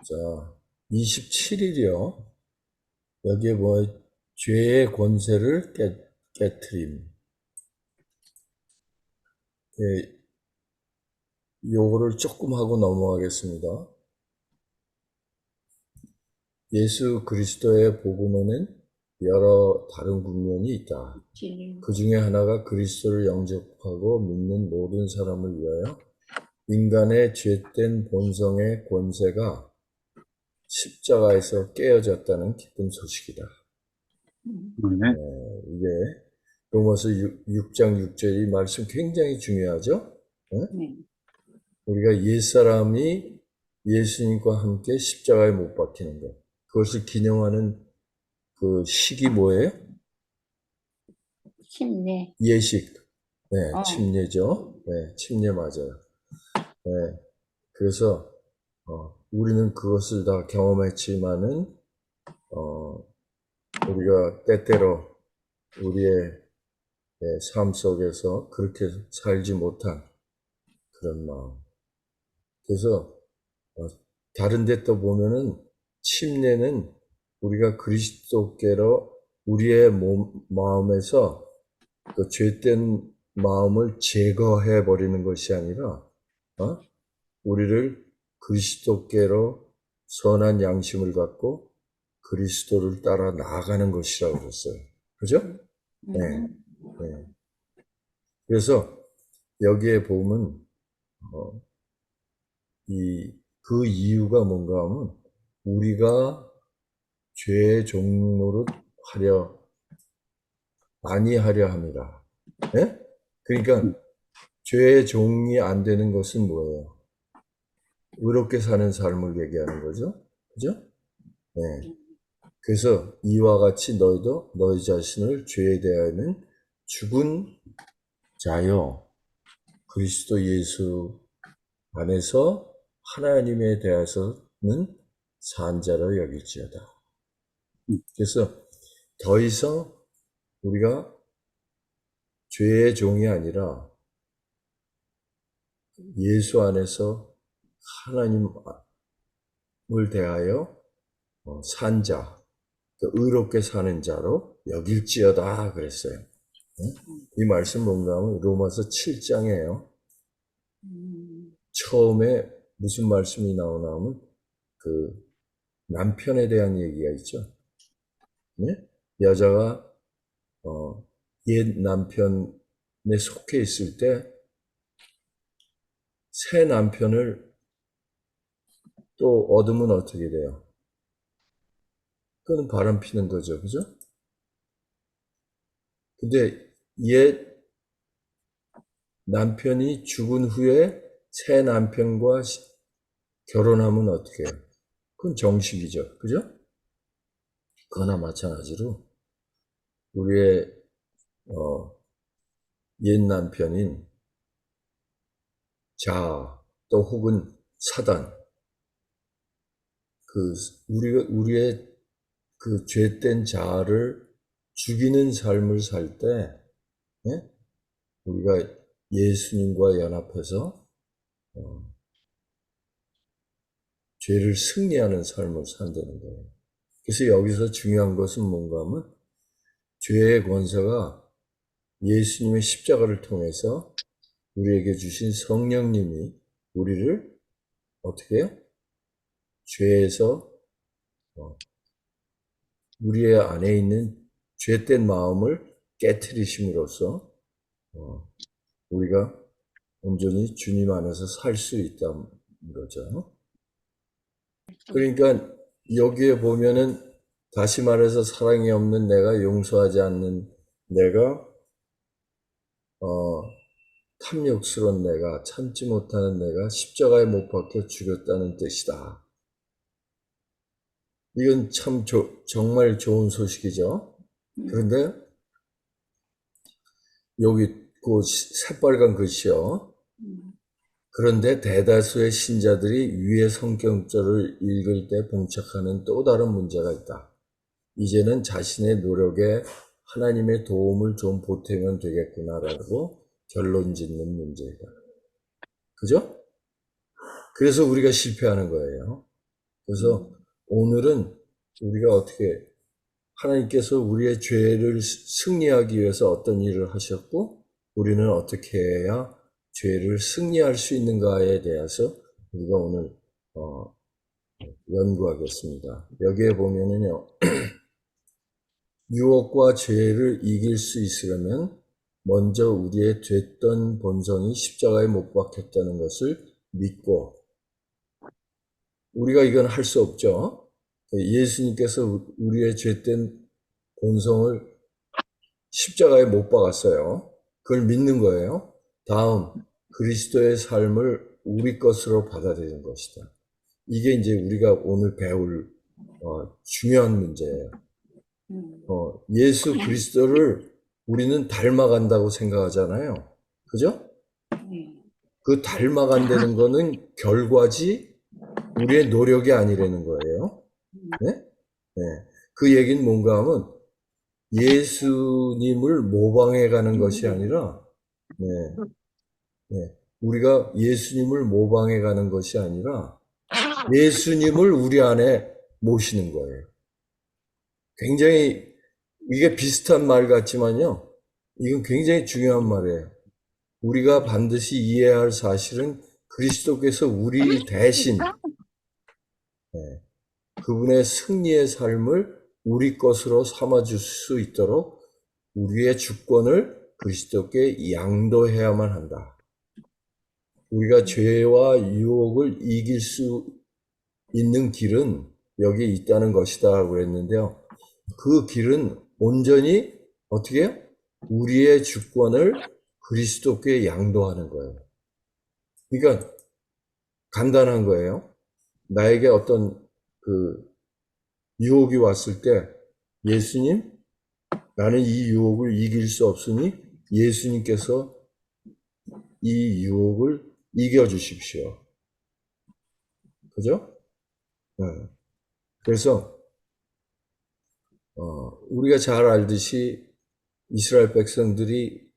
자, 27일이요. 여기에 뭐, 죄의 권세를 깨트림. 예, 요거를 조금 하고 넘어가겠습니다. 예수 그리스도의 복음에는 여러 다른 국면이 있다. 그 중에 하나가 그리스도를 영접하고 믿는 모든 사람을 위하여 인간의 죄된 본성의 권세가 십자가에서 깨어졌다는 기쁜 소식이다. 네. 이게 로마서 6장 6절 이 말씀 굉장히 중요하죠? 네. 우리가 옛사람이 예수님과 함께 십자가에 못 박히는 것. 그것을 기념하는 그 식이 뭐예요? 침례. 예식. 네, 침례죠. 네, 침례 맞아요. 네, 그래서 우리는 그것을 다 경험했지만은 우리가 때때로 우리의 삶 속에서 그렇게 살지 못한 그런 마음. 그래서 다른 데 또 보면은 침례는 우리가 그리스도께로 우리의 마음에서 그 죄된 마음을 제거해 버리는 것이 아니라 우리를 그리스도께로 선한 양심을 갖고 그리스도를 따라 나아가는 것이라고 그랬어요. 그죠? 네. 네. 그래서 여기에 보면 그 이유가 뭔가 하면 우리가 죄의 종로를 아니하려 함이라. 예? 그러니까 죄의 종이 안 되는 것은 뭐예요? 의롭게 사는 삶을 얘기하는 거죠. 그죠? 네. 그래서 이와 같이 너희도 너희 자신을 죄에 대하여는 죽은 자요. 그리스도 예수 안에서 하나님에 대해서는 산 자로 여길지어다. 그래서 더 이상 우리가 죄의 종이 아니라 예수 안에서 하나님을 대하여 산 자, 의롭게 사는 자로 여길지어다 그랬어요. 이 말씀 뭔가 하면 로마서 7장이에요. 처음에 무슨 말씀이 나오나 하면 그 남편에 대한 얘기가 있죠. 네? 여자가 옛 남편에 속해 있을 때 새 남편을 또 얻으면 어떻게 돼요? 그건 바람 피는 거죠. 그죠? 근데 옛 남편이 죽은 후에 새 남편과 결혼하면 어떻게 해요? 그건 정식이죠. 그죠? 그거나 마찬가지로 우리의 옛 남편인 자, 또 혹은 사단, 우리의 그 죄된 자아를 죽이는 삶을 살 때, 예? 우리가 예수님과 연합해서 죄를 승리하는 삶을 산다는 거예요. 그래서 여기서 중요한 것은 뭔가 하면 죄의 권세가 예수님의 십자가를 통해서 우리에게 주신 성령님이 우리를 어떻게 해요? 죄에서 우리의 안에 있는 죄된 마음을 깨트리심으로써 우리가 온전히 주님 안에서 살 수 있다는 거죠. 그러니까 여기에 보면은 다시 말해서 사랑이 없는 내가, 용서하지 않는 내가, 탐욕스러운 내가, 참지 못하는 내가 십자가에 못 박혀 죽였다는 뜻이다. 이건 참 정말 좋은 소식이죠. 그런데 여기 그 새빨간 글씨요. 그런데 대다수의 신자들이 위의 성경절을 읽을 때 봉착하는 또 다른 문제가 있다. 이제는 자신의 노력에 하나님의 도움을 좀 보태면 되겠구나라고 결론 짓는 문제다. 그죠? 그래서 우리가 실패하는 거예요. 그래서 오늘은 우리가 어떻게 하나님께서 우리의 죄를 승리하기 위해서 어떤 일을 하셨고 우리는 어떻게 해야 죄를 승리할 수 있는가에 대해서 우리가 오늘 연구하겠습니다. 여기에 보면은요, 유혹과 죄를 이길 수 있으려면 먼저 우리의 죄던 본성이 십자가에 못 박혔다는 것을 믿고, 우리가 이건 할 수 없죠. 예수님께서 우리의 죄된 본성을 십자가에 못 박았어요. 그걸 믿는 거예요. 다음, 그리스도의 삶을 우리 것으로 받아들이는 것이다. 이게 이제 우리가 오늘 배울 중요한 문제예요. 예수 그리스도를 우리는 닮아간다고 생각하잖아요. 그죠? 그 닮아간다는 거는 결과지 우리의 노력이 아니라는 거예요. 네? 네. 그 얘기는 뭔가 하면 예수님을 모방해 가는 것이 아니라, 네. 네. 우리가 예수님을 모방해 가는 것이 아니라 예수님을 우리 안에 모시는 거예요. 굉장히 이게 비슷한 말 같지만요. 이건 굉장히 중요한 말이에요. 우리가 반드시 이해해야 할 사실은 그리스도께서 우리 대신 그분의 승리의 삶을 우리 것으로 삼아줄 수 있도록 우리의 주권을 그리스도께 양도해야만 한다. 우리가 죄와 유혹을 이길 수 있는 길은 여기에 있다는 것이다 그랬는데요. 그 길은 온전히 어떻게 해요? 우리의 주권을 그리스도께 양도하는 거예요. 그러니까 간단한 거예요. 나에게 어떤 그 유혹이 왔을 때 예수님, 나는 이 유혹을 이길 수 없으니 예수님께서 이 유혹을 이겨주십시오. 그죠? 네. 그래서 우리가 잘 알듯이 이스라엘 백성들이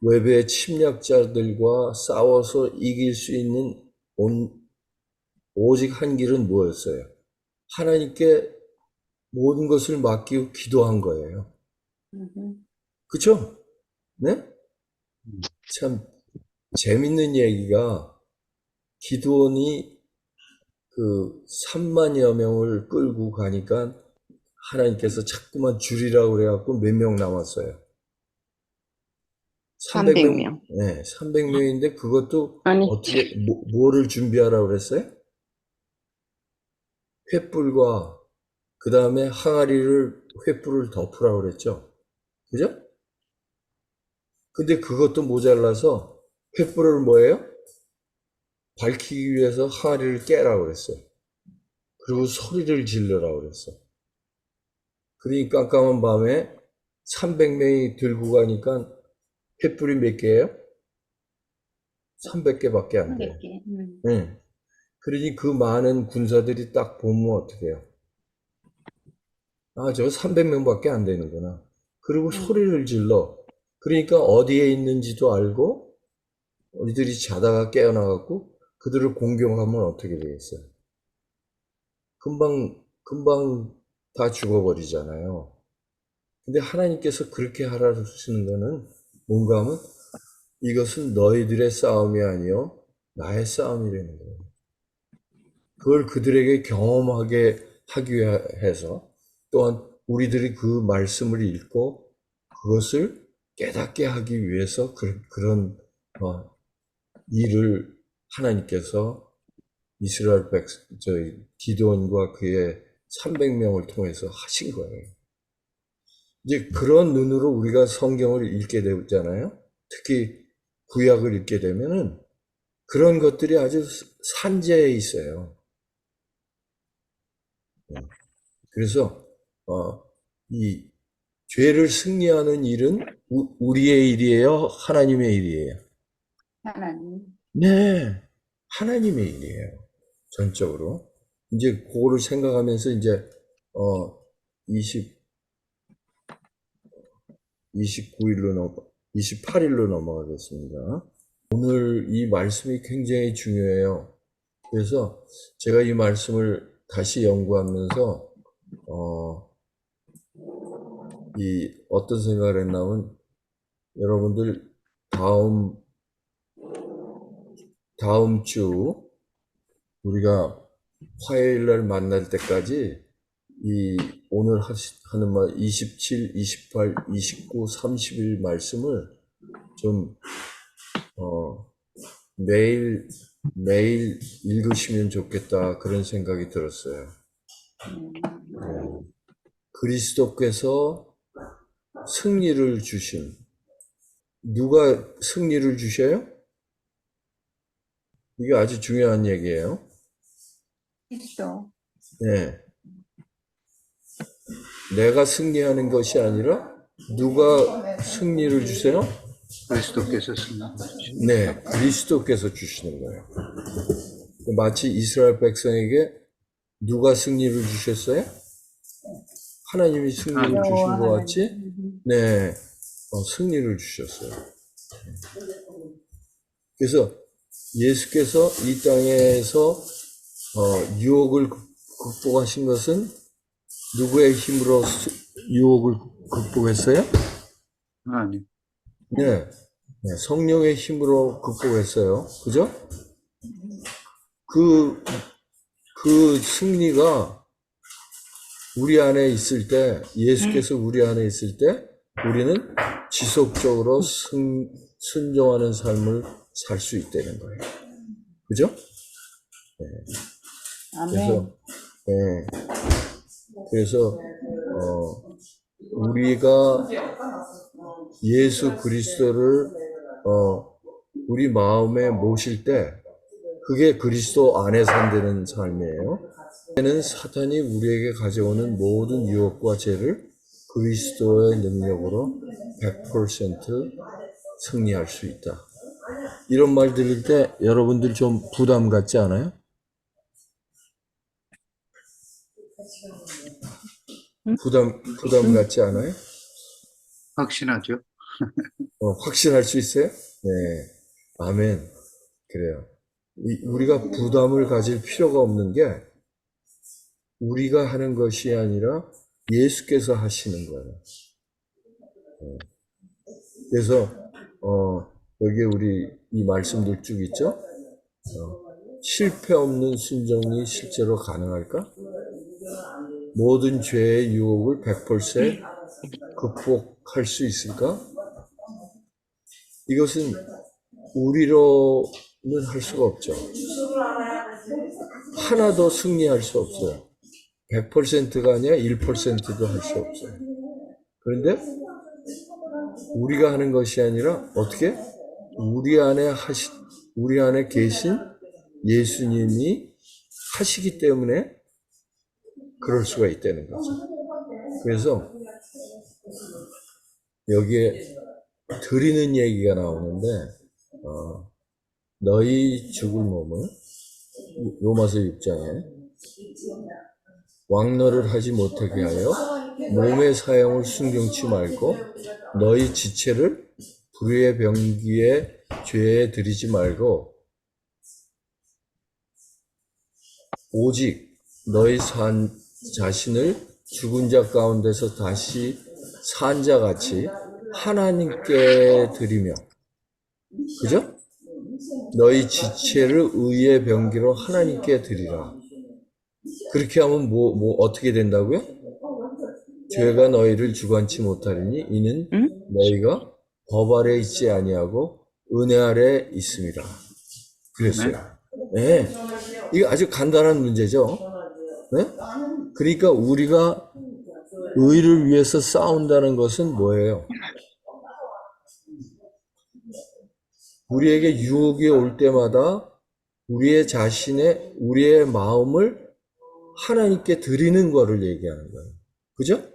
외부의 침략자들과 싸워서 이길 수 있는 오직 한 길은 뭐였어요? 하나님께 모든 것을 맡기고 기도한 거예요. 그쵸? 네? 참 재밌는 얘기가 기드온이 그 3만여 명을 끌고 가니까 하나님께서 자꾸만 줄이라고 그래갖고 몇 명 남았어요. 300명. 300명. 네, 300명인데 그것도 아니, 어떻게 뭐를 준비하라고 그랬어요? 횃불과 그 다음에 항아리를 횃불을 덮으라고 그랬죠. 그죠? 근데 그것도 모자라서 횃불을 뭐예요? 밝히기 위해서 항아리를 깨라고 그랬어요. 그리고 소리를 지르라고 그랬어. 그러니 깜깜한 밤에 300명이 들고 가니까 횃불이 몇 개예요? 300개밖에 안 돼요. 300개. 응. 그러니 그 많은 군사들이 딱 보면 어떻게 해요? 아, 저거 300명밖에 안 되는구나. 그리고 소리를 질러. 그러니까 어디에 있는지도 알고, 이들이 자다가 깨어나갖고, 그들을 공격하면 어떻게 되겠어요? 금방 다 죽어버리잖아요. 근데 하나님께서 그렇게 하라고 하시는 거는 뭔가 하면 이것은 너희들의 싸움이 아니요 나의 싸움이라는 거예요. 그걸 그들에게 경험하게 하기 위해서 또한 우리들이 그 말씀을 읽고 그것을 깨닫게 하기 위해서 그런 일을 하나님께서 이스라엘 기드온과 그의 300명을 통해서 하신 거예요. 이제 그런 눈으로 우리가 성경을 읽게 되잖아요. 특히 구약을 읽게 되면은 그런 것들이 아주 산재해 있어요. 그래서 이 죄를 승리하는 일은 우리의 일이에요, 하나님의 일이에요. 하나님. 네, 하나님의 일이에요. 전적으로. 이제 그거를 생각하면서 이제 28일로 넘어가겠습니다. 오늘 이 말씀이 굉장히 중요해요. 그래서 제가 이 말씀을 다시 연구하면서 이 어떤 생각을 했냐면 여러분들 다음 주 우리가 화요일 날 만날 때까지 이 오늘 하는 말 27, 28, 29, 30일 말씀을 좀 매일 읽으시면 좋겠다 그런 생각이 들었어요. 그리스도께서 승리를 주신 누가 승리를 주셔요? 이게 아주 중요한 얘기예요. 그리스도. 네. 내가 승리하는 것이 아니라 누가 승리를 주세요? 그리스도께서 승리하시고 네, 그리스도께서 주시는 거예요. 마치 이스라엘 백성에게 누가 승리를 주셨어요? 하나님이 승리를 하나님. 주신 것 여호와 같이 하나님. 네, 승리를 주셨어요. 그래서 예수께서 이 땅에서 유혹을 극복하신 것은 누구의 힘으로 유혹을 극복했어요? 하나님. 네, 네, 성령의 힘으로 극복했어요. 그죠? 그 승리가 우리 안에 있을 때, 예수께서 우리 안에 있을 때, 우리는 지속적으로 순종하는 삶을 살 수 있다는 거예요. 그죠? 아멘. 그래서, 우리가 예수 그리스도를, 우리 마음에 모실 때, 그게 그리스도 안에 산다는 삶이에요. 는 사탄이 우리에게 가져오는 모든 유혹과 죄를 그리스도의 능력으로 100% 승리할 수 있다. 이런 말 들을 때 여러분들 좀 부담 갖지 않아요? 부담 갖지 않아요? 확신하죠? 확신할 수 있어요? 네. 아멘. 그래요. 우리가 부담을 가질 필요가 없는 게 우리가 하는 것이 아니라 예수께서 하시는 거예요. 그래서 여기 우리 이 말씀들 쭉 있죠? 실패 없는 순종이 실제로 가능할까? 모든 죄의 유혹을 100% 극복할 수 있을까? 이것은 우리로는 할 수가 없죠. 하나도 승리할 수 없어요. 100%가 아니라 1%도 할 수 없어요. 그런데 우리가 하는 것이 아니라 어떻게? 우리 안에 계신 예수님이 하시기 때문에 그럴 수가 있다는 거죠. 그래서 여기에 드리는 얘기가 나오는데 너희 죽을 몸을 로마서 6장에 왕노를 하지 못하게 하여 몸의 사형을 순경치 말고 너희 지체를 불의의 병기에 죄에 들이지 말고 오직 너희 자신을 죽은 자 가운데서 다시 산 자 같이 하나님께 드리며, 그죠? 너희 지체를 의의 병기로 하나님께 드리라. 그렇게 하면 어떻게 된다고요? 죄가 너희를 주관치 못하리니 이는 너희가 법 아래 있지 아니하고 은혜 아래 있음이라. 그랬어요. 네. 이거 아주 간단한 문제죠. 네? 그러니까 우리가 의를 위해서 싸운다는 것은 뭐예요? 우리에게 유혹이 올 때마다 우리의 마음을 하나님께 드리는 거를 얘기하는 거예요. 그죠?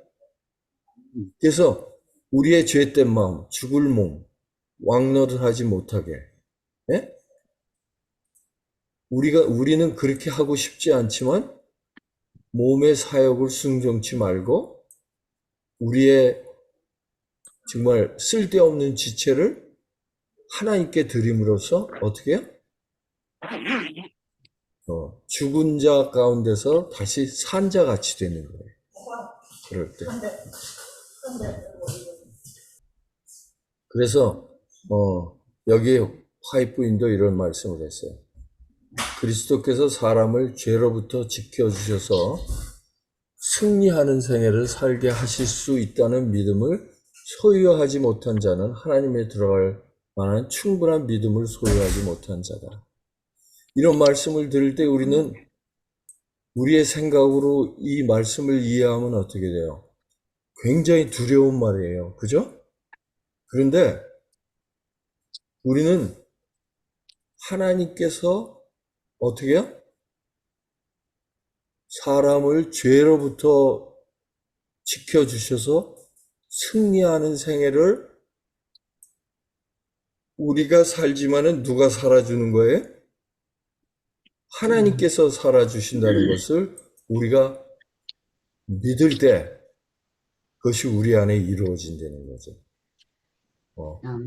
그래서 우리의 죄된 마음, 죽을 몸, 왕노릇하지 못하게, 예? 우리는 그렇게 하고 싶지 않지만 몸의 사역을 순종치 말고 우리의 정말 쓸데없는 지체를 하나님께 드림으로써 어떻게 해요? 죽은 자 가운데서 다시 산 자 같이 되는 거예요. 그럴 때. 그래서 여기 화이트부인도 이런 말씀을 했어요. 그리스도께서 사람을 죄로부터 지켜주셔서 승리하는 생애를 살게 하실 수 있다는 믿음을 소유하지 못한 자는 하나님에 들어갈 만한 충분한 믿음을 소유하지 못한 자다. 이런 말씀을 들을 때 우리는 우리의 생각으로 이 말씀을 이해하면 어떻게 돼요? 굉장히 두려운 말이에요. 그죠? 그런데 우리는 하나님께서 어떻게 해요? 사람을 죄로부터 지켜주셔서 승리하는 생애를 우리가 살지만은 누가 살아주는 거예요? 하나님께서 살아주신다는 것을 우리가 믿을 때 그것이 우리 안에 이루어진다는 거죠.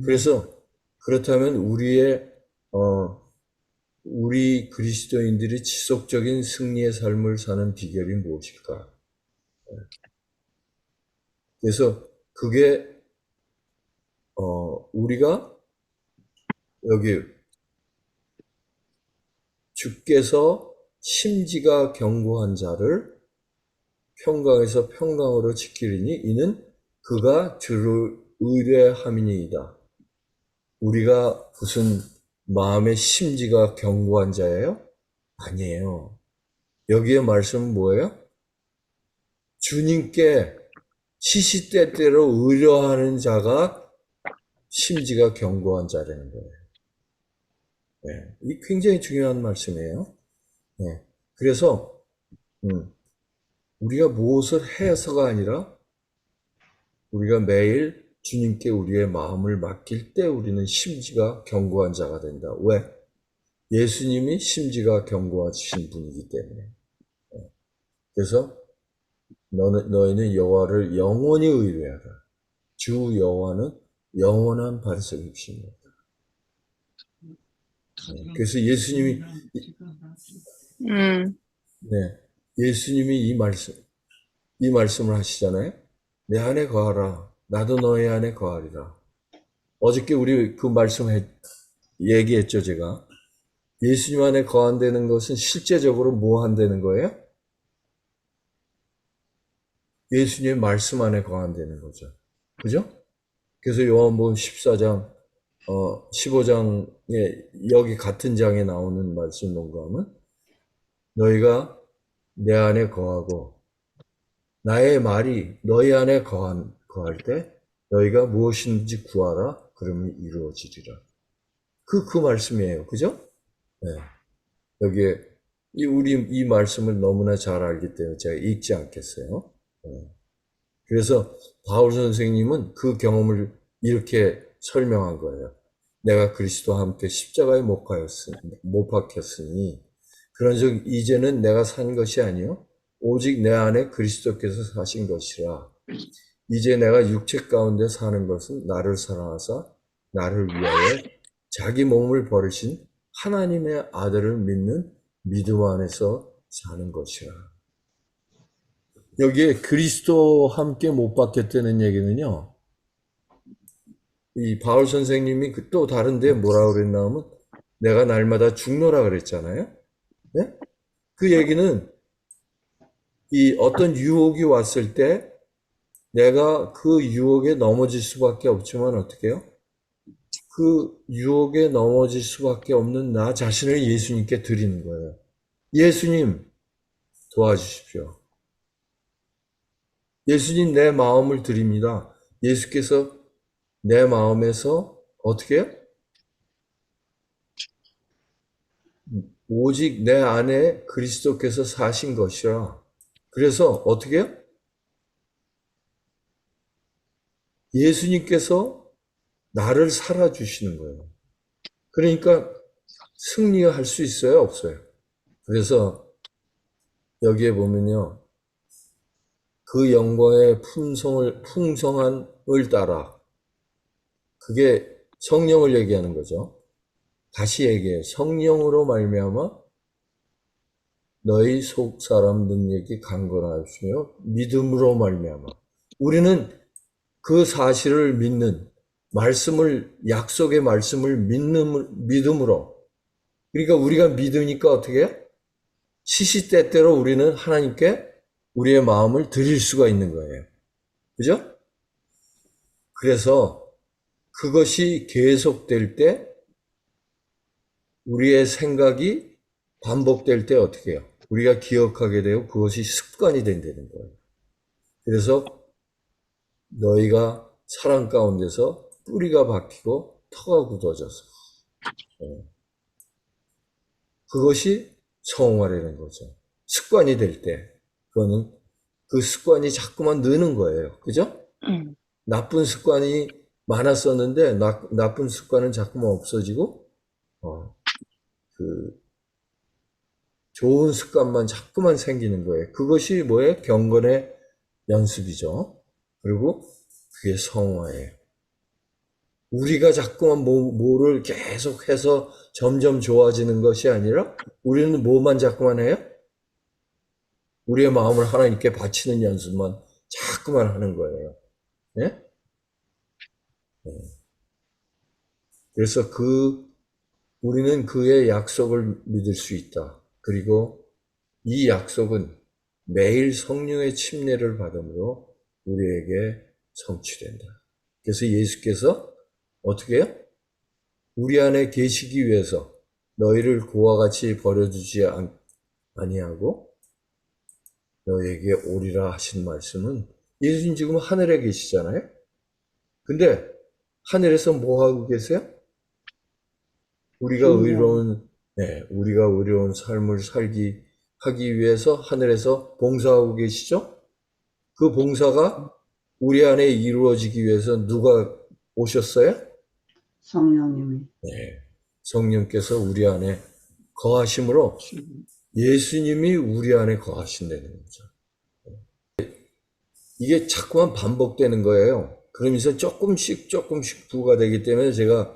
그래서 그렇다면 우리 그리스도인들이 지속적인 승리의 삶을 사는 비결이 무엇일까? 그래서 그게 우리가 여기 주께서 심지가 견고한 자를 평강에서 평강으로 지키리니 이는 그가 주를 의뢰함이니이다. 우리가 무슨 마음의 심지가 견고한 자예요? 아니에요. 여기에 말씀은 뭐예요? 주님께 시시때때로 의뢰하는 자가 심지가 견고한 자라는 거예요. 네, 이 굉장히 중요한 말씀이에요. 네, 그래서 우리가 무엇을 해서가 아니라 우리가 매일 주님께 우리의 마음을 맡길 때 우리는 심지가 견고한 자가 된다. 왜? 예수님이 심지가 견고하신 분이기 때문에. 그래서 너희는 여호와를 영원히 의뢰하라. 주 여호와는 영원한 반석이십니다. 그래서 예수님이 예수님이 이 말씀을 하시잖아요. 내 안에 거하라. 나도 너희 안에 거하리라. 어저께 우리 그 말씀 얘기했죠, 제가. 예수님 안에 거한다는 것은 실제적으로 뭐 한다는 거예요? 예수님의 말씀 안에 거한다는 거죠. 그죠? 그래서 요한복음 14장, 15장에 여기 같은 장에 나오는 말씀 뭔가 하면 너희가 내 안에 거하고 나의 말이 너희 안에 거할 때 너희가 무엇인지 구하라 그러면 이루어지리라. 그 말씀이에요. 그죠? 네. 여기에 우리 이 말씀을 너무나 잘 알기 때문에 제가 읽지 않겠어요. 네. 그래서 바울 선생님은 그 경험을 이렇게 설명한 거예요. 내가 그리스도와 함께 십자가에 못 박혔으니 그런즉 이제는 내가 산 것이 아니요 오직 내 안에 그리스도께서 사신 것이라. 이제 내가 육체 가운데 사는 것은 나를 사랑하사 나를 위하여 자기 몸을 버리신 하나님의 아들을 믿는 믿음 안에서 사는 것이라. 여기에 그리스도와 함께 못 박혔다는 얘기는요. 이 바울 선생님이 또 다른데 뭐라 그랬나 하면 내가 날마다 죽노라 그랬잖아요. 네? 그 얘기는 이 어떤 유혹이 왔을 때 내가 그 유혹에 넘어질 수밖에 없지만 어떻게 해요? 그 유혹에 넘어질 수밖에 없는 나 자신을 예수님께 드리는 거예요. 예수님 도와주십시오. 예수님 내 마음을 드립니다. 예수께서 내 마음에서 어떻게 해요? 오직 내 안에 그리스도께서 사신 것이라. 그래서 어떻게 해요? 예수님께서 나를 살아주시는 거예요. 그러니까 승리할 수 있어요? 없어요? 그래서 여기에 보면요. 그 영광의 풍성함을 따라 그게 성령을 얘기하는 거죠. 다시 얘기해요. 성령으로 말미암아 너희 속 사람 능력이 강건하시며 믿음으로 말미암아. 우리는 그 사실을 믿는 말씀을 약속의 말씀을 믿음으로. 그러니까 우리가 믿으니까 어떻게 해? 시시때때로 우리는 하나님께 우리의 마음을 드릴 수가 있는 거예요. 그죠? 그래서 그것이 계속될 때 우리의 생각이 반복될 때 어떻게 해요? 우리가 기억하게 되고 그것이 습관이 된다는 거예요. 그래서 너희가 사랑 가운데서 뿌리가 박히고 터가 굳어져서 그것이 성화라는 거죠. 습관이 될 때 그거는 그 습관이 자꾸만 느는 거예요. 그죠? 나쁜 습관이 많았었는데 나쁜 습관은 자꾸만 없어지고 그 좋은 습관만 자꾸만 생기는 거예요. 그것이 뭐예요? 경건의 연습이죠. 그리고 그게 성화예요. 우리가 자꾸만 뭐를 계속해서 점점 좋아지는 것이 아니라 우리는 뭐만 자꾸만 해요? 우리의 마음을 하나님께 바치는 연습만 자꾸만 하는 거예요. 네? 그래서 우리는 그의 약속을 믿을 수 있다. 그리고 이 약속은 매일 성령의 침례를 받음으로 우리에게 성취된다. 그래서 예수께서 어떻게 해요? 우리 안에 계시기 위해서 너희를 그와 같이 버려두지 아니하고 너희에게 오리라 하신 말씀은 예수님 지금 하늘에 계시잖아요. 근데 하늘에서 뭐 하고 계세요? 우리가 의로운 삶을 하기 위해서 하늘에서 봉사하고 계시죠? 그 봉사가 우리 안에 이루어지기 위해서 누가 오셨어요? 성령님이. 네. 성령께서 우리 안에 거하심으로 예수님이 우리 안에 거하신다는 거죠. 이게 자꾸만 반복되는 거예요. 그러면서 조금씩 부가 되기 때문에 제가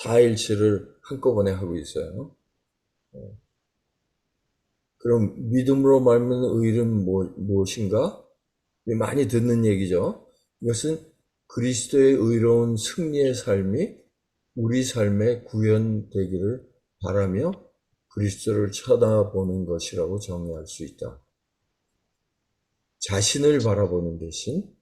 4일치를 한꺼번에 하고 있어요. 그럼 믿음으로 말미암는 의는 무엇인가? 많이 듣는 얘기죠. 이것은 그리스도의 의로운 승리의 삶이 우리 삶에 구현되기를 바라며 그리스도를 쳐다보는 것이라고 정의할 수 있다. 자신을 바라보는 대신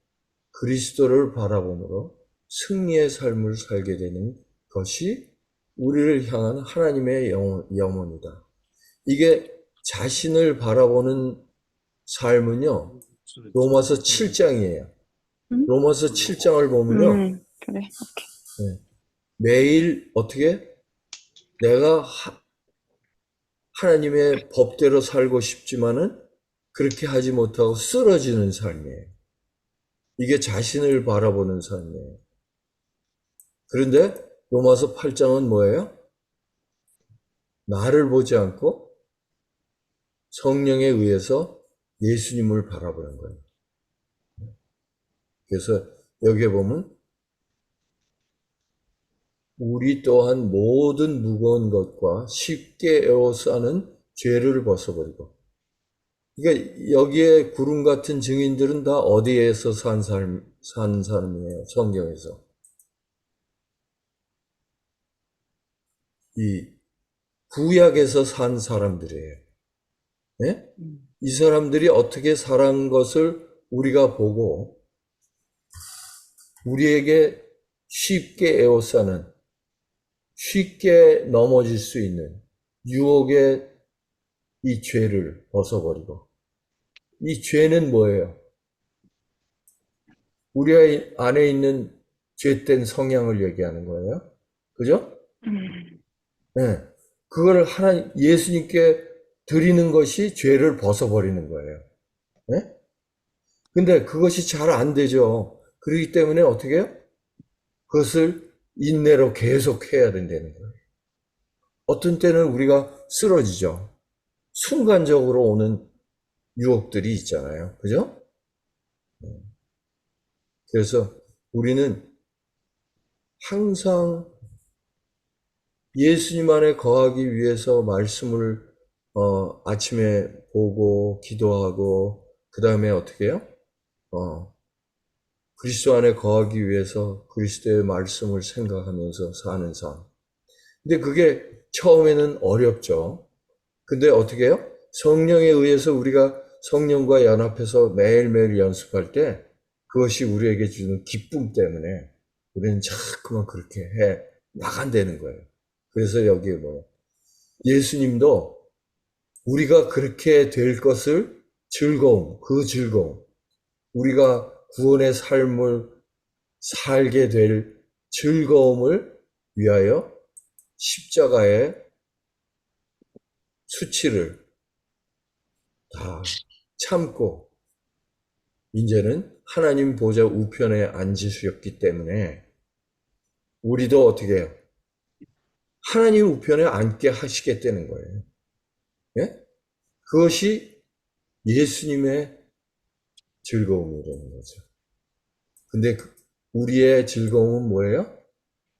그리스도를 바라봄으로 승리의 삶을 살게 되는 것이 우리를 향한 하나님의 영혼이다. 이게 자신을 바라보는 삶은요, 로마서 7장이에요. 로마서 7장을 보면요, 그래. 네, 매일 어떻게 내가 하나님의 법대로 살고 싶지만은 그렇게 하지 못하고 쓰러지는 삶이에요. 이게 자신을 바라보는 삶이에요. 그런데 로마서 8장은 뭐예요? 나를 보지 않고 성령에 의해서 예수님을 바라보는 거예요. 그래서 여기에 보면 우리 또한 모든 무거운 것과 쉽게 에워싸는 죄를 벗어버리고, 그러니까 여기에 구름 같은 증인들은 다 어디에서 산 사람이에요? 성경에서. 이 구약에서 산 사람들이에요. 네? 이 사람들이 어떻게 살아간 것을 우리가 보고 우리에게 쉽게 에워싸는, 쉽게 넘어질 수 있는 유혹의 이 죄를 벗어버리고, 이 죄는 뭐예요? 우리 안에 있는 죄된 성향을 얘기하는 거예요. 그죠? 네. 그걸 예수님께 드리는 것이 죄를 벗어버리는 거예요. 네? 근데 그것이 잘 안 되죠. 그렇기 때문에 어떻게 해요? 그것을 인내로 계속 해야 된다는 거예요. 어떤 때는 우리가 쓰러지죠. 순간적으로 오는 유혹들이 있잖아요. 그죠? 그래서 우리는 항상 예수님 안에 거하기 위해서 말씀을 아침에 보고, 기도하고, 그 다음에 어떻게 해요? 그리스도 안에 거하기 위해서 그리스도의 말씀을 생각하면서 사는 삶. 근데 그게 처음에는 어렵죠. 근데 어떻게 해요? 성령에 의해서 우리가 성령과 연합해서 매일매일 연습할 때 그것이 우리에게 주는 기쁨 때문에 우리는 자꾸만 그렇게 해 나간다는 거예요. 그래서 여기에 예수님도 우리가 그렇게 될 것을 그 즐거움, 우리가 구원의 삶을 살게 될 즐거움을 위하여 십자가의 수치를 다 참고 이제는 하나님 보좌 우편에 앉으셨기 때문에 우리도 어떻게 해요? 하나님 우편에 앉게 하시겠다는 거예요. 예? 그것이 예수님의 즐거움이라는 거죠. 근데 우리의 즐거움은 뭐예요?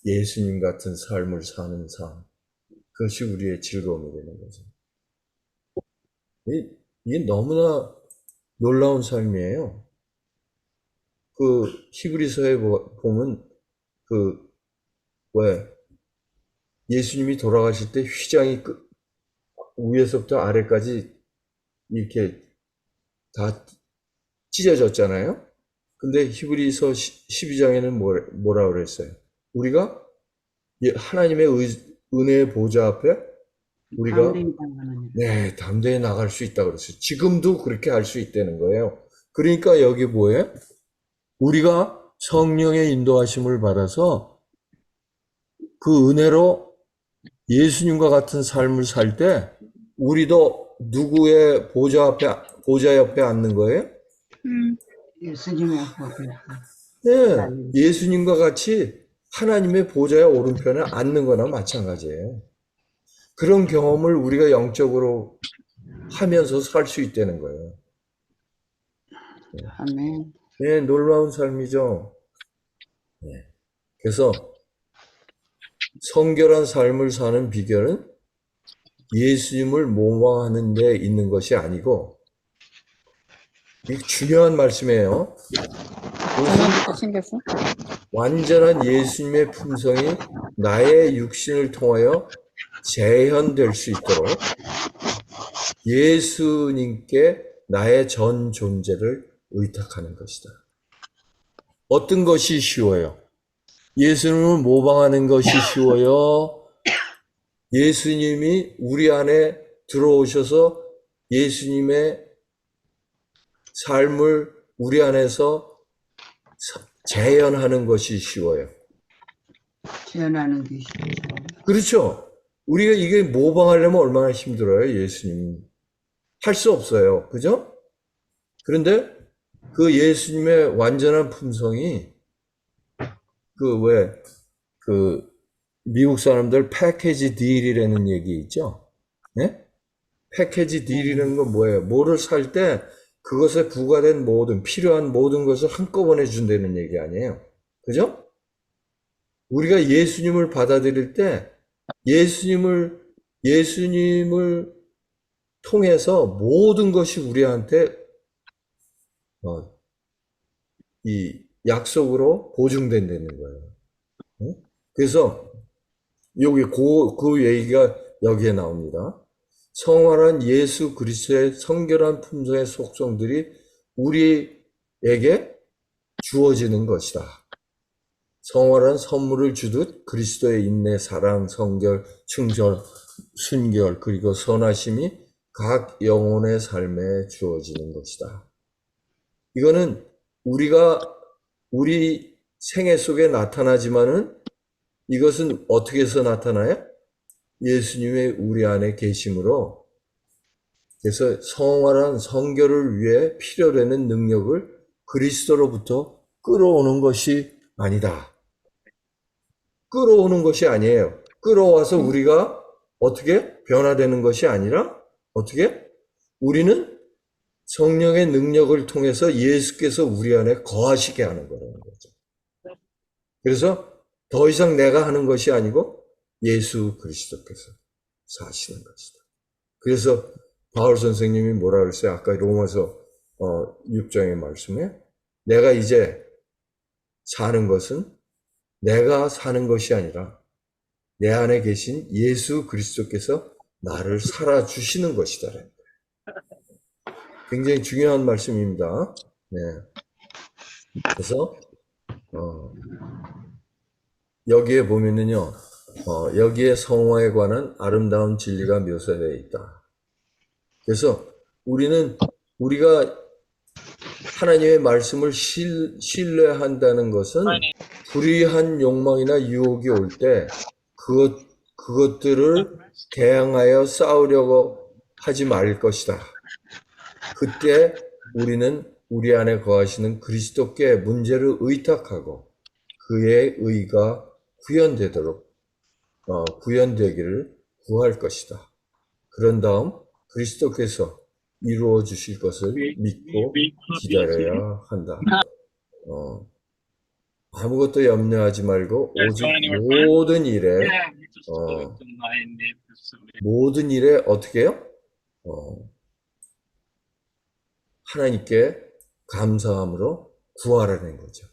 예수님 같은 삶을 사는 삶. 그것이 우리의 즐거움이 되는 거죠. 이게 너무나 놀라운 삶이에요. 그 히브리서에 보면 왜 예수님이 돌아가실 때 휘장이 위에서부터 아래까지 이렇게 다 찢어졌잖아요. 근데 히브리서 12장에는 뭐라 그랬어요? 우리가 하나님의 은혜의 보좌 앞에 우리가 담대히 나갈 수 있다고 그랬어요. 지금도 그렇게 할 수 있다는 거예요. 그러니까 여기 뭐예요? 우리가 성령의 인도하심을 받아서 그 은혜로 예수님과 같은 삶을 살 때 우리도 누구의 보좌 옆에 앉는 거예요? 예수님의 보좌. 네, 예수님과 같이 하나님의 보좌의 오른편에 앉는 거나 마찬가지예요. 그런 경험을 우리가 영적으로 하면서 살 수 있다는 거예요. 아멘. 네, 놀라운 삶이죠. 네. 그래서 성결한 삶을 사는 비결은 예수님을 모방하는 데 있는 것이 아니고, 이게 중요한 말씀이에요. 완전한 예수님의 품성이 나의 육신을 통하여 재현될 수 있도록 예수님께 나의 전 존재를 의탁하는 것이다. 어떤 것이 쉬워요? 예수님을 모방하는 것이 쉬워요? 예수님이 우리 안에 들어오셔서 예수님의 삶을 우리 안에서 재현하는 것이 쉬워요. 재현하는 게 쉽죠. 그렇죠. 우리가 이게 모방하려면 얼마나 힘들어요, 예수님. 할 수 없어요. 그죠? 그런데 그 예수님의 완전한 품성이 미국 사람들 패키지 딜이라는 얘기 있죠? 네? 패키지 딜이라는 건 뭐예요? 뭐를 살 때 그것에 부과된 필요한 모든 것을 한꺼번에 준다는 얘기 아니에요. 그죠? 우리가 예수님을 받아들일 때 예수님을 통해서 모든 것이 우리한테 이 약속으로 보증된다는 거예요. 그래서 여기 그 얘기가 여기에 나옵니다. 성화란 예수 그리스도의 성결한 품성의 속성들이 우리에게 주어지는 것이다. 성화란 선물을 주듯 그리스도의 인내, 사랑, 성결, 충절, 순결, 그리고 선하심이 각 영혼의 삶에 주어지는 것이다. 이거는 우리 생애 속에 나타나지만은 이것은 어떻게 해서 나타나요? 예수님의 우리 안에 계심으로, 그래서 성화란 성결을 위해 필요되는 능력을 그리스도로부터 끌어오는 것이 아니다. 끌어오는 것이 아니에요. 끌어와서 우리가 어떻게 변화되는 것이 아니라 어떻게? 우리는 성령의 능력을 통해서 예수께서 우리 안에 거하시게 하는 거라는 거죠. 그래서 더 이상 내가 하는 것이 아니고 예수 그리스도께서 사시는 것이다. 그래서 바울 선생님이 뭐라 그랬어요? 아까 로마서 6장의 말씀에 내가 이제 사는 것은 내가 사는 것이 아니라 내 안에 계신 예수 그리스도께서 나를 살아주시는 것이다. 굉장히 중요한 말씀입니다. 네. 그래서 여기에 보면은요, 여기에 성화에 관한 아름다운 진리가 묘사되어 있다. 그래서 우리가 하나님의 말씀을 신뢰한다는 것은 불의한 욕망이나 유혹이 올 때 그것들을 대항하여 싸우려고 하지 말 것이다. 그때 우리는 우리 안에 거하시는 그리스도께 문제를 의탁하고 그의 의가 구현되기를 구할 것이다. 그런 다음 그리스도께서 이루어 주실 것을 믿고 기다려야 한다. 아무것도 염려하지 말고 오직 모든 일에 어떻게 해요? 하나님께 감사함으로 구하라는 거죠.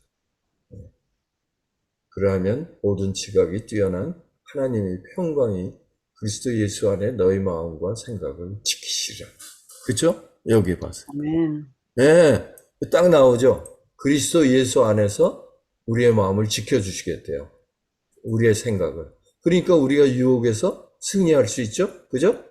그러하면 모든 지각이 뛰어난 하나님의 평강이 그리스도 예수 안에 너희 마음과 생각을 지키시리라. 그렇죠? 여기 봐서. 아멘. 네, 딱 나오죠. 그리스도 예수 안에서 우리의 마음을 지켜주시겠대요. 우리의 생각을. 그러니까 우리가 유혹에서 승리할 수 있죠? 그죠?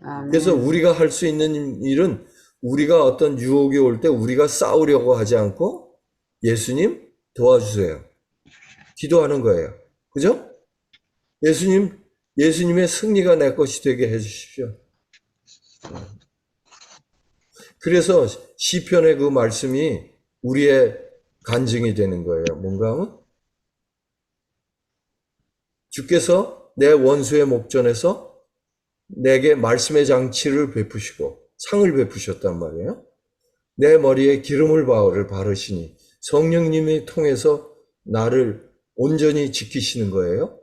아멘. 그래서 우리가 할 수 있는 일은 우리가 어떤 유혹이 올 때 우리가 싸우려고 하지 않고 예수님 도와주세요. 기도하는 거예요. 그죠? 예수님의 승리가 내 것이 되게 해주십시오. 그래서 시편의 그 말씀이 우리의 간증이 되는 거예요. 뭔가 하면 주께서 내 원수의 목전에서 내게 말씀의 장치를 베푸시고 상을 베푸셨단 말이에요. 내 머리에 기름을 바르시니 성령님이 통해서 나를 온전히 지키시는 거예요.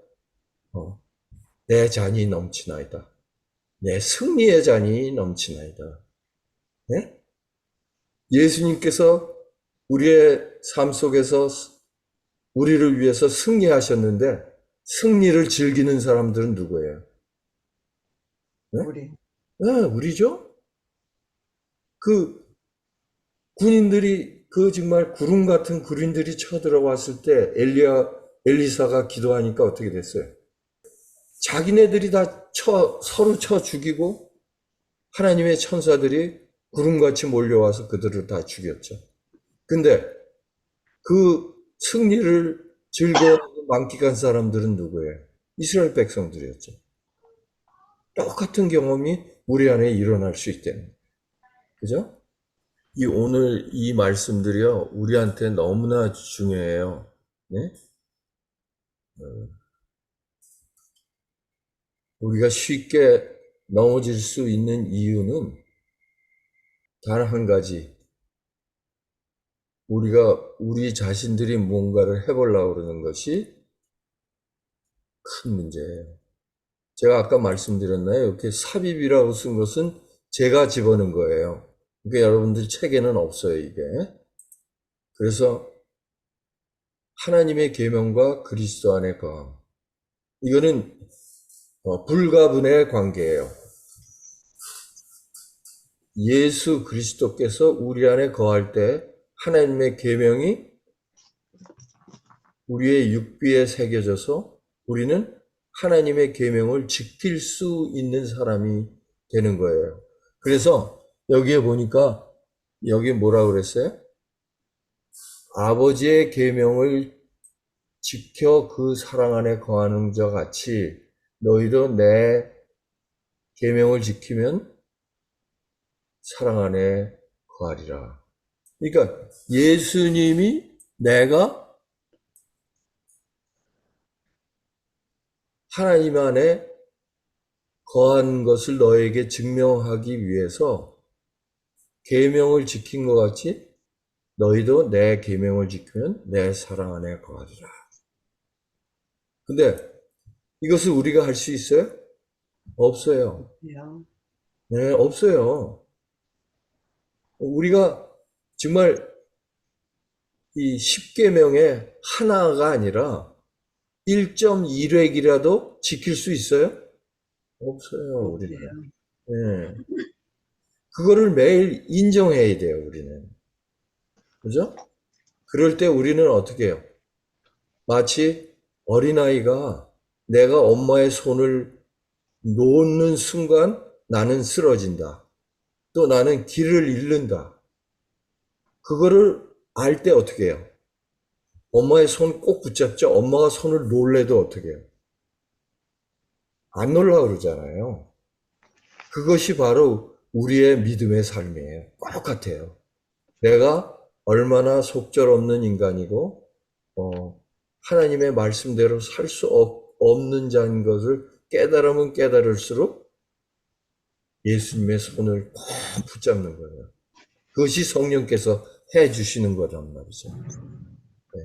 내 잔이 넘치나이다. 내 승리의 잔이 넘치나이다. 네? 예수님께서 우리의 삶 속에서 우리를 위해서 승리하셨는데 승리를 즐기는 사람들은 누구예요? 네? 우리. 네, 우리죠? 그 군인들이 정말 구름 같은 군인들이 쳐들어왔을 때 엘리사가 기도하니까 어떻게 됐어요? 자기네들이 다 서로 쳐 죽이고 하나님의 천사들이 구름같이 몰려와서 그들을 다 죽였죠. 근데 그 승리를 즐거워하고 만끽한 사람들은 누구예요? 이스라엘 백성들이었죠. 똑같은 경험이 우리 안에 일어날 수 있다는. 그죠? 오늘 이 말씀들이요, 우리한테 너무나 중요해요. 네? 우리가 쉽게 넘어질 수 있는 이유는 단 한 가지. 우리 자신들이 뭔가를 해보려고 그러는 것이 큰 문제예요. 제가 아까 말씀드렸나요? 이렇게 삽입이라고 쓴 것은 제가 집어넣은 거예요. 그러니까 여러분들 책에는 없어요, 이게. 그래서 하나님의 계명과 그리스도 안의 거함. 이거는 불가분의 관계예요. 예수 그리스도께서 우리 안에 거할 때 하나님의 계명이 우리의 육비에 새겨져서 우리는 하나님의 계명을 지킬 수 있는 사람이 되는 거예요. 그래서 여기에 보니까 여기 뭐라고 그랬어요? 아버지의 계명을 지켜 그 사랑 안에 거하는 자 같이 너희도 내 계명을 지키면 사랑 안에 거하리라. 그러니까 예수님이 내가 하나님 안에 거한 것을 너에게 증명하기 위해서 계명을 지킨 것 같이 너희도 내 계명을 지키면 내 사랑 안에 거하리라. 근데 이것을 우리가 할 수 있어요? 없어요. 네, 없어요. 우리가 정말 이 10계명의 하나가 아니라 1.1획이라도 지킬 수 있어요? 없어요, 우리는. 예. 그거를 매일 인정해야 돼요, 우리는. 그죠? 그럴 때 우리는 어떻게 해요? 마치 어린아이가 내가 엄마의 손을 놓는 순간 나는 쓰러진다. 또 나는 길을 잃는다. 그거를 알 때 어떻게 해요? 엄마의 손 꼭 붙잡죠? 엄마가 손을 놓으래도 어떻게 해요? 안 놓으려고 그러잖아요. 그것이 바로 우리의 믿음의 삶이에요. 똑같아요. 내가 얼마나 속절없는 인간이고, 하나님의 말씀대로 살 수 없는 자인 것을 깨달으면 깨달을수록 예수님의 손을 꼭 붙잡는 거예요. 그것이 성령께서 해 주시는 거란 말이죠.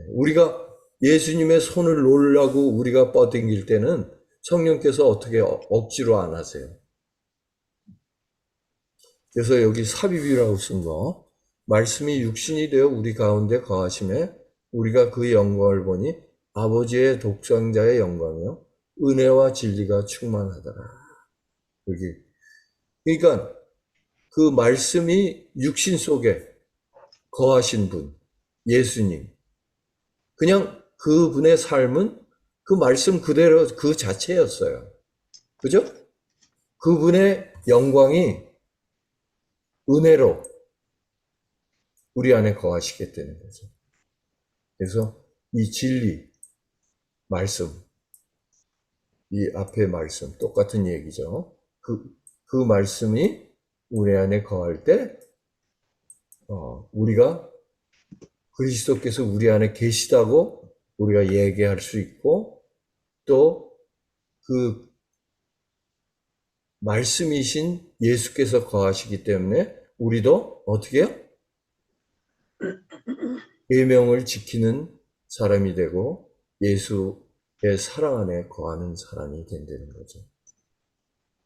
우리가 예수님의 손을 놓으려고 우리가 뻗댕길 때는 성령께서 어떻게 억지로 안 하세요. 그래서 여기 삽입이라고 쓴 거, 말씀이 육신이 되어 우리 가운데 거하심에 우리가 그 영광을 보니 아버지의 독생자의 영광이요 은혜와 진리가 충만하더라. 여기 그러니까 그 말씀이 육신 속에 거하신 분, 예수님. 그냥 그분의 삶은 그 말씀 그대로 그 자체였어요. 그죠? 그분의 영광이 은혜로 우리 안에 거하시게 되는 거죠. 그래서 이 진리, 말씀, 이 앞에 말씀, 똑같은 얘기죠. 그 말씀이 우리 안에 거할 때, 우리가 그리스도께서 우리 안에 계시다고 우리가 얘기할 수 있고, 또 그 말씀이신 예수께서 거하시기 때문에 우리도 어떻게 해요? 계명을 지키는 사람이 되고 예수의 사랑 안에 거하는 사람이 된다는 거죠.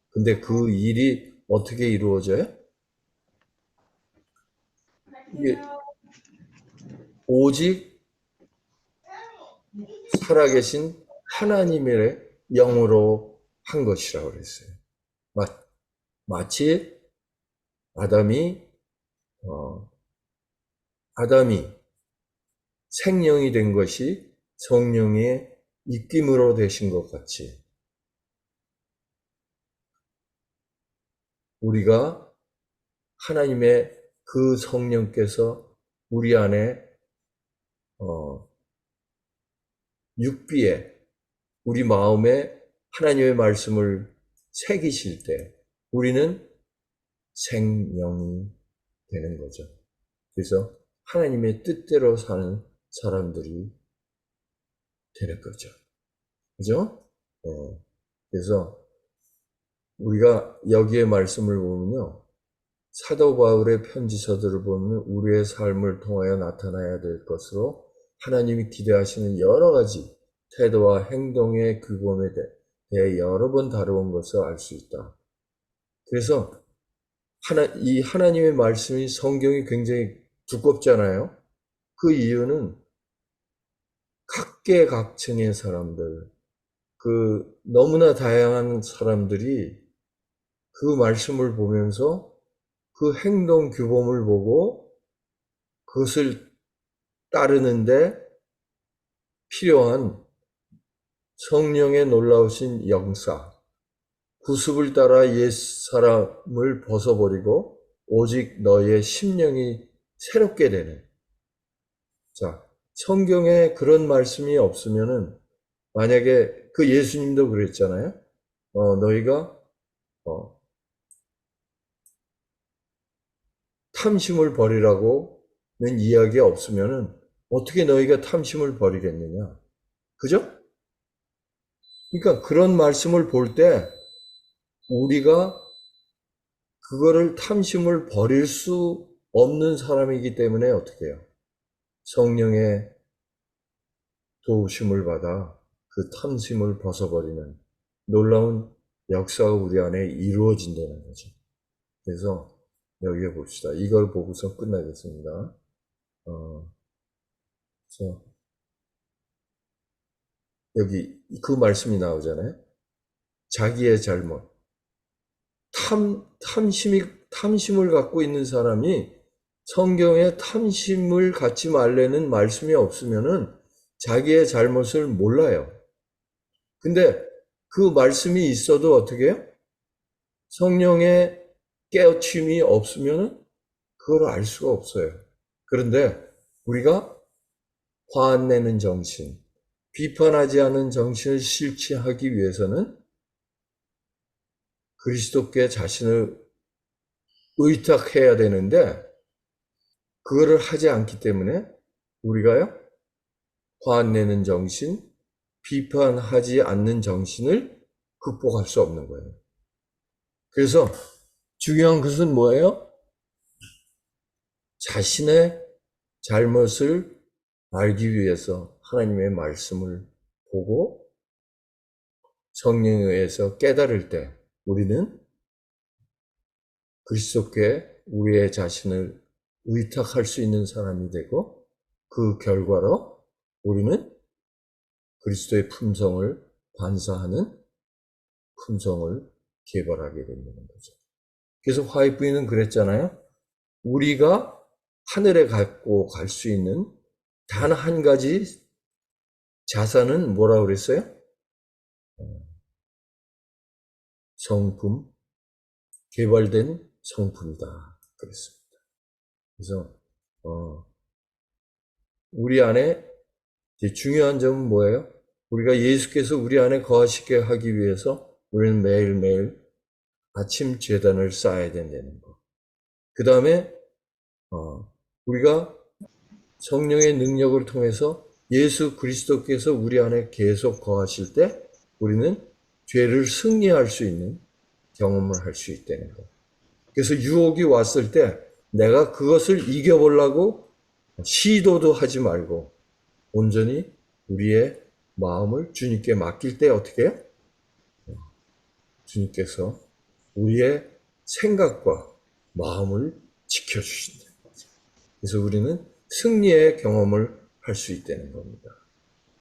근데 그 일이 어떻게 이루어져요? 이게 오직 살아계신 하나님의 영으로 한 것이라고 그랬어요. 마치 아담이 생명이 된 것이 성령의 입김으로 되신 것 같이 우리가 하나님의 그 성령께서 우리 안에 육비에 우리 마음에 하나님의 말씀을 새기실 때 우리는 생명이 되는 거죠. 그래서 하나님의 뜻대로 사는 사람들이 되는 거죠. 그죠? 그래서 우리가 여기에 말씀을 보면요. 사도 바울의 편지서들을 보면 우리의 삶을 통하여 나타나야 될 것으로 하나님이 기대하시는 여러 가지 태도와 행동의 규범에 대해 여러 번 다루은 것을 알 수 있다. 그래서 이 하나님의 말씀이 성경이 굉장히 두껍잖아요. 그 이유는 각계각층의 사람들, 너무나 다양한 사람들이 그 말씀을 보면서 그 행동 규범을 보고 그것을 따르는데 필요한 성령의 놀라우신 영사, 구습을 따라 옛사람을 벗어버리고 오직 너의 심령이 새롭게 되는. 자, 성경에 그런 말씀이 없으면은 만약에 그 예수님도 그랬잖아요. 너희가 탐심을 버리라고는 이야기 없으면은 어떻게 너희가 탐심을 버리겠느냐? 그죠? 그러니까 그런 말씀을 볼 때 우리가 그거를 탐심을 버릴 수 없는 사람이기 때문에 어떻게 해요? 성령의 도우심을 받아 그 탐심을 벗어버리는 놀라운 역사가 우리 안에 이루어진다는 거죠. 그래서 여기에 봅시다. 이걸 보고서 끝나겠습니다. 그래서 여기 그 말씀이 나오잖아요. 자기의 잘못. 탐심을 갖고 있는 사람이 성경에 탐심을 갖지 말라는 말씀이 없으면은 자기의 잘못을 몰라요. 근데 그 말씀이 있어도 어떻게 해요? 성령의 깨우침이 없으면은 그걸 알 수가 없어요. 그런데 우리가 화내는 정신, 비판하지 않은 정신을 실취하기 위해서는 그리스도께 자신을 의탁해야 되는데 그거를 하지 않기 때문에 우리가요, 화내는 정신, 비판하지 않는 정신을 극복할 수 없는 거예요. 그래서 중요한 것은 뭐예요? 자신의 잘못을 알기 위해서 하나님의 말씀을 보고 성령에 의해서 깨달을 때 우리는 그리스도께 우리의 자신을 의탁할 수 있는 사람이 되고 그 결과로 우리는 그리스도의 품성을 반사하는 품성을 개발하게 된다는 거죠. 그래서 화이트는 그랬잖아요. 우리가 하늘에 갖고 갈 수 있는 단 한 가지 자산은 뭐라고 그랬어요? 성품, 개발된 성품이다 그랬습니다. 그래서 우리 안에 중요한 점은 뭐예요? 우리가 예수께서 우리 안에 거하시게 하기 위해서 우리는 매일매일 아침 제단을 쌓아야 된다는 거. 그 다음에 우리가 성령의 능력을 통해서 예수 그리스도께서 우리 안에 계속 거하실 때 우리는 죄를 승리할 수 있는 경험을 할 수 있다는 거. 그래서 유혹이 왔을 때 내가 그것을 이겨보려고 시도도 하지 말고 온전히 우리의 마음을 주님께 맡길 때 어떻게 해요? 주님께서 우리의 생각과 마음을 지켜주신다. 그래서 우리는 승리의 경험을 할 수 있다는 겁니다.